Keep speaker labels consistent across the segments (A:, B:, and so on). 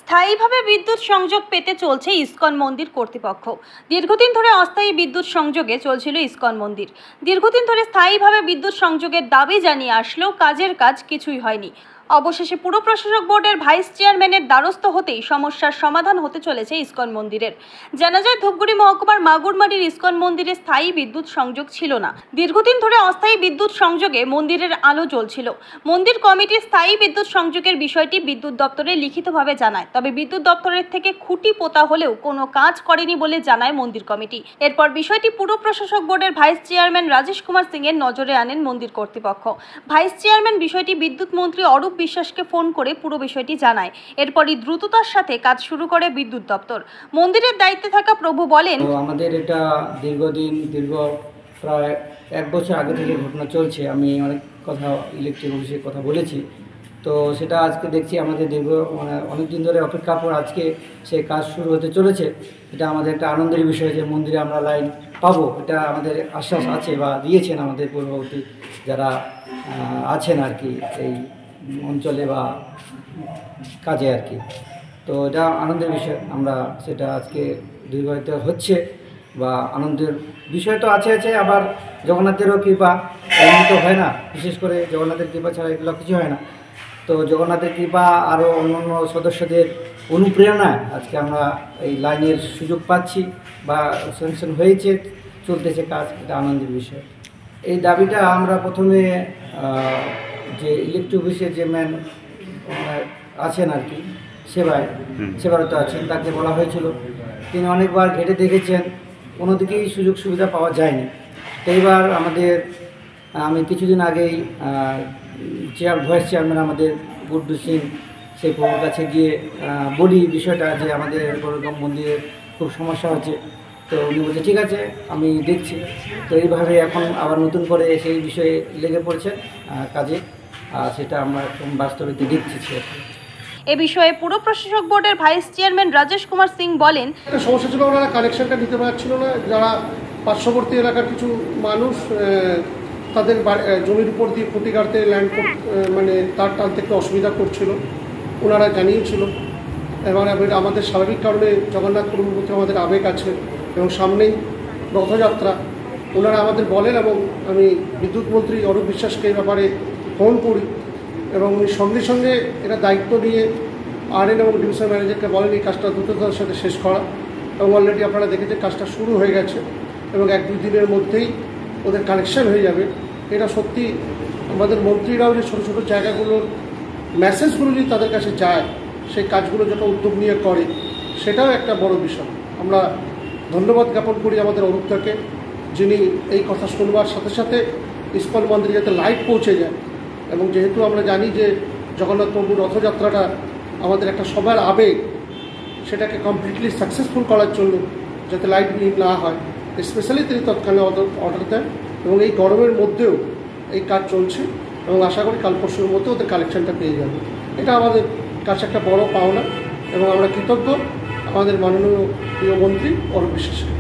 A: স্থায়ীভাবে বিদ্যুৎ সংযোগ পেতে চলছে ইসকন মন্দির কর্তৃপক্ষ। দীর্ঘদিন ধরে অস্থায়ী বিদ্যুৎ সংযোগে চলছিল ইসকন মন্দির। দীর্ঘদিন ধরে স্থায়ীভাবে বিদ্যুৎ সংযোগের দাবি জানিয়ে আসলেও কাজের কাজ কিছুই হয়নি। অবশেষে পুর প্রশাসক বোর্ডের ভাইস চেয়ারম্যানের দ্বারস্থ হতেই সমস্যার সমাধান হতে চলেছে ইসকন মন্দিরের। জানা যায়, ধূপগুড়ি মহকুমার মাগুরমারির ইসকন মন্দিরে স্থায়ী বিদ্যুৎ সংযোগ ছিল না। দীর্ঘদিন ধরে অস্থায়ী বিদ্যুৎ সংযোগে মন্দিরের আলো জ্বলছিল। মন্দির কমিটি স্থায়ী বিদ্যুৎ সংযোগের বিষয়টি বিদ্যুৎ দপ্তরে লিখিতভাবে জানায়, তবে বিদ্যুৎ দপ্তরের থেকে খুঁটি পোতা হলেও কোনো কাজ করেনি বলে জানায় মন্দির কমিটি। এরপর বিষয়টি পুর প্রশাসক বোর্ডের ভাইস চেয়ারম্যান রাজেশ কুমার সিং এর নজরে আনেন মন্দির কর্তৃপক্ষ। ভাইস চেয়ারম্যান বিষয়টি বিদ্যুৎ মন্ত্রী অরূপ বিশ্বাসকে ফোন করে পুরো বিষয়টি জানায়। এরপরই দ্রুততার সাথে কাজ শুরু করে বিদ্যুৎ দপ্তর। মন্দিরের দায়িত্বে থাকা প্রভু বলেন,
B: আমাদের এটা দীর্ঘ প্রায় 1 বছর আগে থেকে ঘটনা চলছে। আমি অনেক কথা ইলেকট্রিক অফিসের কথা বলেছি, তো সেটা আজকে দেখছি আমাদের অনেক দিন ধরে অপেক্ষার পর আজকে সেই কাজ শুরু হতে চলেছে। এটা আমাদের একটা আনন্দের বিষয় যে মন্দিরে আমরা লাইন পাবো, এটা আমাদের আশ্বাস আছে বা দিয়েছেন আমাদের পূর্ববর্তী যারা আছেন আর কি এই অঞ্চলে বা কাজে আর কি। তো এটা আনন্দের বিষয়, আমরা সেটা আজকে দীর্ঘায়িত হচ্ছে বা আনন্দের বিষয় তো আছে। আবার জগন্নাথেরও কৃপা, এমনি তো হয় না, বিশেষ করে জগন্নাথের কৃপা ছাড়া এগুলো কিছু হয় না। তো জগন্নাথের কৃপা আরও অন্যান্য সদস্যদের অনুপ্রেরণায় আজকে আমরা এই লাইনের সুযোগ পাচ্ছি বা স্যাংশন হয়েছে, চলতেছে কাজ, এটা আনন্দের বিষয়। এই দাবিটা আমরা প্রথমে যে ইলেকট্রিক অফিসের যে ম্যান আছেন আর কি সেবারত আছেন, তাকে বলা হয়েছিল। তিনি অনেকবার ঘেটে দেখেছেন, কোনো দিকেই সুযোগ সুবিধা পাওয়া যায়নি। তো এইবার আমি কিছুদিন আগেই ভাইস চেয়ারম্যান আমাদের গুড্ডু সিং সেই প্রভুর কাছে গিয়ে বলি বিষয়টা যে আমাদের এরকম মন্দিরের খুব সমস্যা হচ্ছে। তো উনি বলছে ঠিক আছে, আমি দেখছি। তো এইভাবে এখন আবার নতুন করে সেই বিষয়ে লেগে পড়ছে কাজে, সেটা আমরা একদম বাস্তবে দেখছি।
A: এ বিষয়ে পুর প্রশাসক বোর্ডের ভাইস চেয়ারম্যান রাজেশ কুমার সিং বলেন,
C: সমস্যা ছিল, ওনারা কানেকশনটা দিতে পারছিল না। যারা পার্শ্ববর্তী এলাকার কিছু মানুষ তাদের জমির উপর দিয়ে খুঁটি কাটতে ল্যান্ড মানে তার টানতে একটু অসুবিধা করছিল, ওনারা জানিয়েছিল। এবার আমাদের স্বাভাবিক কারণে জগন্নাথ প্রভুর প্রতি আমাদের আবেগ আছে এবং সামনেই রথযাত্রা, ওনারা আমাদের বলেন এবং আমি বিদ্যুৎ মন্ত্রী অরূপ বিশ্বাসকে এই ব্যাপারে ফোন করি এবং উনি সঙ্গে সঙ্গে এটা দায়িত্ব নিয়ে আরএন এবং ডিভিশন ম্যানেজারকে বলেন এই কাজটা দ্রুততার সাথে শেষ করা। এবং অলরেডি আপনারা দেখেছেন কাজটা শুরু হয়ে গেছে এবং 1-2 দিনের মধ্যেই ওদের কানেকশান হয়ে যাবে। এটা সত্যি আমাদের মন্ত্রীরাও যে ছোটো ছোটো জায়গাগুলোর মেসেজগুলো যদি তাদের কাছে যায়, সেই কাজগুলো যত উদ্যোগ নিয়ে করে, সেটাও একটা বড় বিষয়। আমরা ধন্যবাদ জ্ঞাপন করি আমাদের অরূপটাকে, যিনি এই কথা শুনবার সাথে সাথে ইসকন মন্দিরে যাতে লাইট পৌঁছে যায়। এবং যেহেতু আমরা জানি যে জগন্নাথ প্রভুর রথযাত্রাটা আমাদের একটা সবার আবেগ, সেটাকে কমপ্লিটলি সাকসেসফুল করার জন্য যাতে লাইট বিল না হয়, স্পেশালি তিনি তৎকালীন অর্ডার দেন এবং এই গরমের মধ্যেও এই কাজ চলছে এবং আশা করি কাল পরশুর মধ্যে ওদের কালেকশনটা পেয়ে যাবে। এটা আমাদের কাছে একটা বড় পাওনা এবং আমরা কৃতজ্ঞ আমাদের মাননীয় প্রিয় মন্ত্রী অরূপ বিশ্বাসকে।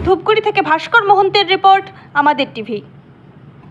A: ধূপগুড়ি থেকে ভাস্কর মোহন্তের রিপোর্ট, আমাদের টিভি।